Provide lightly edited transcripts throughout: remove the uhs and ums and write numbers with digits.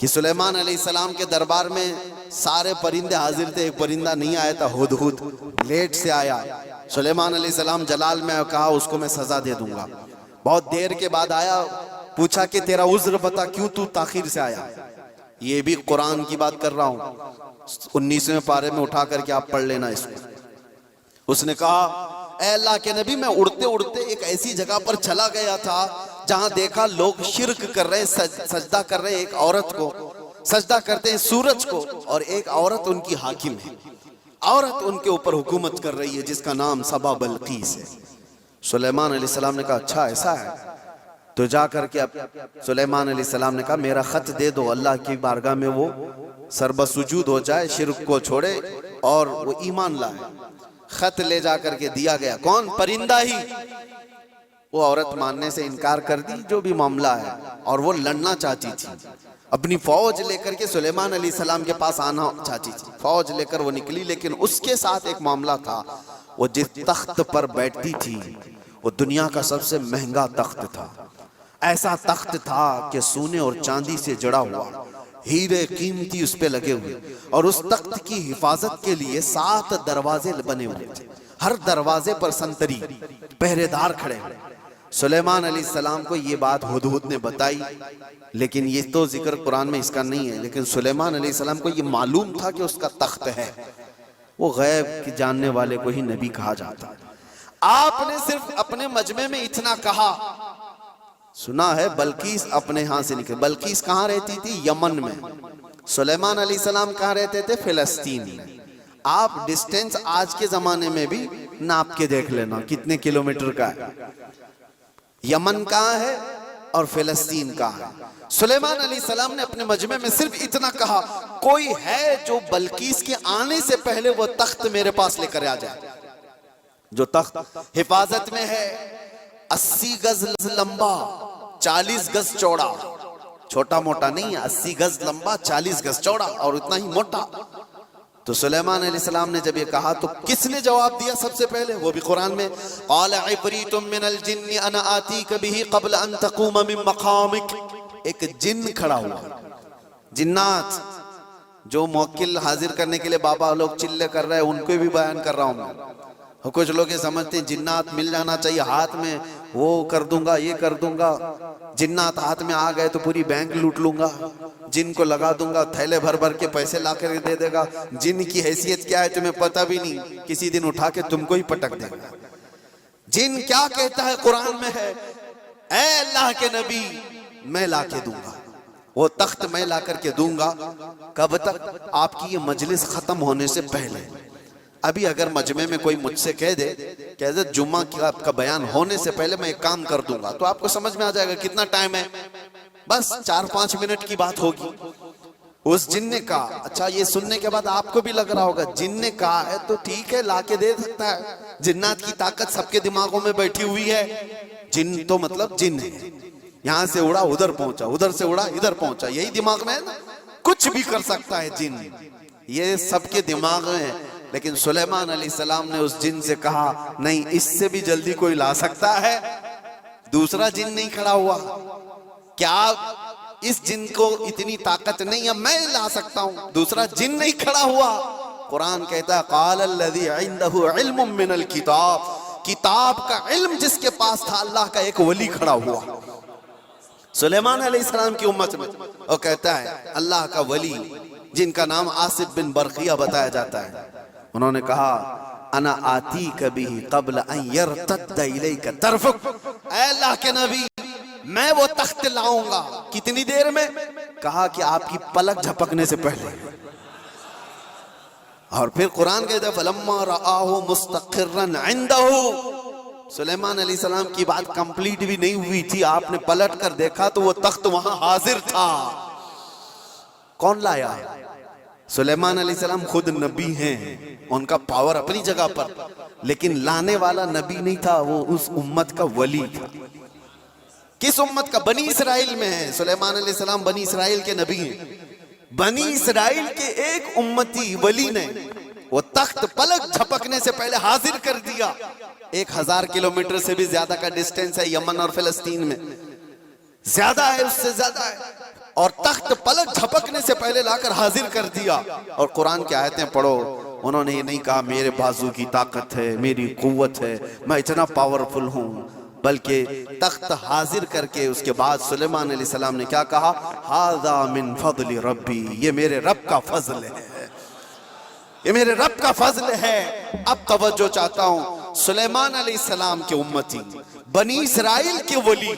کہ سلیمان علیہ السلام کے دربار میں سارے پرندے حاضر تھے، ایک پرندہ نہیں آیا تھا، ہدہد لیٹ سے آیا۔ سلیمان علیہ السلام جلال میں کہا اس کو میں سزا دے دوں گا۔ بہت دیر کے بعد آیا، پوچھا کہ تیرا عذر بتا، کیوں تو تاخیر سے آیا؟ یہ بھی قرآن کی بات کر رہا ہوں، 19ویں پارے میں اٹھا کر کے آپ پڑھ لینا اس کو۔ اس نے کہا اے اللہ کے نبی، میں اڑتے اڑتے ایک ایسی جگہ پر چلا گیا تھا جہاں دیکھا لوگ شرک کر رہے ہیں، سجدہ کر رہے ہیں ایک عورت کو، سجدہ کرتے ہیں سورج کو، اور ایک عورت ان کی حاکم ہے، عورت ان کے اوپر حکومت کر رہی ہے جس کا نام سبا بلقیس ہے۔ سلیمان علیہ السلام نے کہا اچھا ایسا ہے تو جا کر کے، اب سلیمان علیہ السلام نے کہا میرا خط دے دو، اللہ کی بارگاہ میں وہ سربہ سجود ہو جائے، شرک کو چھوڑے اور وہ ایمان لائے۔ خط لے جا کر کے دیا گیا، کون؟ پرندہ ہی۔ وہ عورت ماننے سے انکار کر دی، جو بھی معاملہ ہے، اور وہ لڑنا چاہتی تھی، اپنی فوج لے کر کے سلیمان علیہ السلام کے پاس آنا چاہتی تھی، فوج لے کر وہ نکلی، لیکن اس کے ساتھ ایک معاملہ تھا، وہ جس تخت پر بیٹھتی تھی وہ دنیا کا سب سے مہنگا تخت تھا، ایسا تخت تھا کہ سونے اور چاندی سے جڑا ہوا، ہیرے قیمتی اس پہ لگے ہوئے، اور اس تخت کی حفاظت کے لیے 7 دروازے بنے ہوئے تھے، ہر دروازے پر سنتری پہرے دار کھڑے ہوئے۔ سلیمان علیہ السلام کو یہ بات ہدہد نے بتائی، لیکن یہ تو ذکر قرآن میں اس کا نہیں ہے، لیکن سلیمان علیہ السلام کو یہ معلوم تھا کہ اس کا تخت ہے۔ وہ غیب کی جاننے والے کو ہی نبی کہا جاتا ہے۔ آپ نے صرف اپنے مجمع میں اتنا کہا، سنا ہے بلقیس اپنے ہاں سے نکل، بلقیس کہاں رہتی تھی؟ یمن میں۔ سلیمان علیہ السلام کہاں رہتے تھے؟ فلسطین میں۔ آپ ڈسٹینس آج کے زمانے میں بھی ناپ کے دیکھ لینا کتنے کلومیٹر کا ہے، یمن کہاں ہے اور فلسطین کہاں ہے۔ سلیمان علیہ السلام نے اپنے مجمع میں صرف اتنا کہا، کوئی ہے جو بلقیس کے آنے سے پہلے وہ تخت میرے پاس لے کر آ جائے، جو تخت حفاظت میں ہے، 80 گز لمبا، 40 گز چوڑا، چھوٹا موٹا نہیں ہے، 80 گز لمبا، 40 گز چوڑا، اور اتنا ہی موٹا۔ تو سلیمان علیہ السلام نے جب یہ کہا تو کس نے جواب دیا سب سے پہلے؟ وہ بھی قرآن میں، قال عفریت من الجن انا آتیک بہ قبل ان تقوم من مقامک۔ ایک جن کھڑا ہوا، جنات جو موکل حاضر کرنے کے لیے بابا لوگ چلے کر رہے ہیں، ان کو بھی بیان کر رہا ہوں میں۔ کچھ لوگ یہ سمجھتے ہیں جنات مل جانا چاہیے ہاتھ میں، وہ کر دوں گا، یہ کر دوں گا، جنات ہاتھ میں آ گئے تو پوری بینک لوٹ لوں گا، جن کو لگا دوں گا، تھیلے بھر بھر کے پیسے لا کر دے دے گا، جن کی حیثیت کیا ہے تمہیں پتہ بھی نہیں، کسی دن اٹھا کے تم کو ہی پٹک دے گا۔ جن کیا کہتا ہے قرآن میں ہے، اے اللہ کے نبی میں لا کے دوں گا، وہ تخت میں لا کر کے دوں گا۔ کب تک؟ آپ کی یہ مجلس ختم ہونے سے پہلے۔ ابھی اگر مجمع میں کوئی مجھ سے کہہ دے کہ حضرت جمعہ کا بیان ہونے سے پہلے میں ایک کام کر دوں گا، تو آپ کو سمجھ میں آ جائے گا کتنا ٹائم ہے، بس 4-5 منٹ کی بات ہوگی۔ اس جن نے کہا، اچھا یہ سننے کے بعد آپ کو بھی لگ رہا ہوگا جن نے کہا ہے تو ٹھیک ہے لا کے دے سکتا ہے، جنات کی طاقت سب کے دماغوں میں بیٹھی ہوئی ہے، جن تو مطلب جن ہے، یہاں سے اڑا ادھر پہنچا، ادھر سے اڑا ادھر پہنچا، یہی دماغ میں ہے نا، کچھ بھی کر سکتا ہے جن، یہ سب کے دماغ میں ہے۔ لیکن سلیمان علیہ السلام نے اس جن سے کہا نہیں، اس سے بھی جلدی کوئی لا سکتا ہے۔ دوسرا جن نہیں کھڑا ہوا، کیا اس جن کو اتنی طاقت نہیں ہے میں لا سکتا ہوں؟ دوسرا جن نہیں کھڑا ہوا۔ قرآن کہتا ہے قال الذی عندہ علم من الکتاب، کتاب کا علم جس کے پاس تھا، اللہ کا ایک ولی کھڑا ہوا سلیمان علیہ السلام کی امت میں، وہ کہتا ہے اللہ کا ولی جن کا نام آصف بن برقیہ بتایا جاتا ہے، انہوں نے کہا انا آتیک بہ قبل ان یرتد الیک طرفک، اے اللہ کے نبی میں وہ تخت لاؤں گا، کتنی دیر میں؟ کہا کہ آپ کی پلک جھپکنے سے پہلے۔ اور پھر قرآن کہتا ہے فلما رآہ مستقرا عندہ، سلیمان علیہ السلام کی بات کمپلیٹ بھی نہیں ہوئی تھی، آپ نے پلٹ کر دیکھا تو وہ تخت وہاں حاضر تھا۔ کون لایا؟ سلیمان علیہ السلام خود نبی ہیں، ان کا پاور اپنی جگہ پر، لیکن لانے والا نبی نہیں تھا، وہ اس امت کا ولی تھا۔ کس امت کا؟ بنی اسرائیل میں ہے، سلیمان علیہ السلام بنی اسرائیل کے نبی ہیں۔ بنی اسرائیل کے ایک امتی ولی نے وہ تخت پلک جھپکنے سے پہلے حاضر کر دیا۔ 1000 کلومیٹر سے بھی زیادہ کا ڈسٹینس ہے یمن اور فلسطین میں، زیادہ ہے، اس سے زیادہ ہے، اور تخت پلک جھپک لا کر حاضر کر دیا اور قرآن کی آیتیں پڑھو. انہوں نے یہ نہیں کہا میرے بازو کی طاقت ہے، میری قوت ہے، میں اتنا پاورفل ہوں، بلکہ تخت حاضر کر کے اس کے بعد سلیمان علیہ السلام نے کیا کہا؟ ھذا من فضل ربی، یہ میرے رب کا فضل ہے، یہ میرے رب کا فضل ہے. اب توجہ چاہتا ہوں، سلیمان علیہ السلام کے امتی، بنی اسرائیل کے ولی،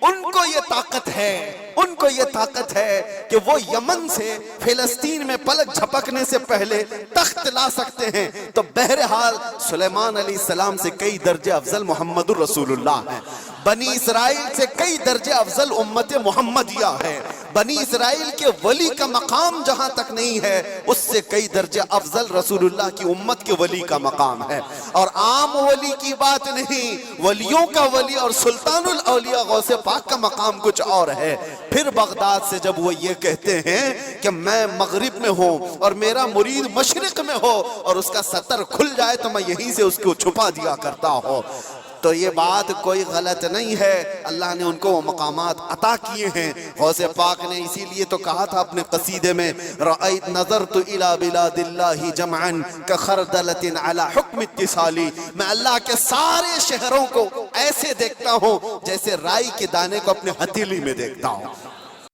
ان کو یہ طاقت ہے، ان کو یہ طاقت ہے کہ وہ یمن سے فلسطین میں پلک جھپکنے سے پہلے تخت لا سکتے ہیں. تو بہرحال سلیمان علیہ السلام سے کئی درجے افضل محمد الرسول اللہ ہیں، بنی اسرائیل سے کئی درجے افضل امت محمدیہ ہے. بنی اسرائیل کے ولی کا مقام جہاں تک نہیں ہے، اس سے کئی درجے افضل رسول اللہ کی امت کے ولی کا مقام ہے. اور عام ولی کی بات نہیں، ولیوں کا ولی اور سلطان الاولیاء غوث پاک کا مقام کچھ اور ہے. پھر بغداد سے جب وہ یہ کہتے ہیں کہ میں مغرب میں ہوں اور میرا مرید مشرق میں ہو اور اس کا ستر کھل جائے تو میں یہیں سے اس کو چھپا دیا کرتا ہوں، تو یہ بات کوئی غلط نہیں ہے. اللہ نے ان کو وہ مقامات عطا کیے ہیں. غوث پاک نے اسی لیے تو کہا تھا اپنے قصیدے میں رأیت نظرت الی بلاد اللہ جمعا کخردلۃ علی حکم اتصالی، میں اللہ کے سارے شہروں کو ایسے دیکھتا ہوں جیسے رائی کے دانے کو اپنے ہتھیلی میں دیکھتا ہوں.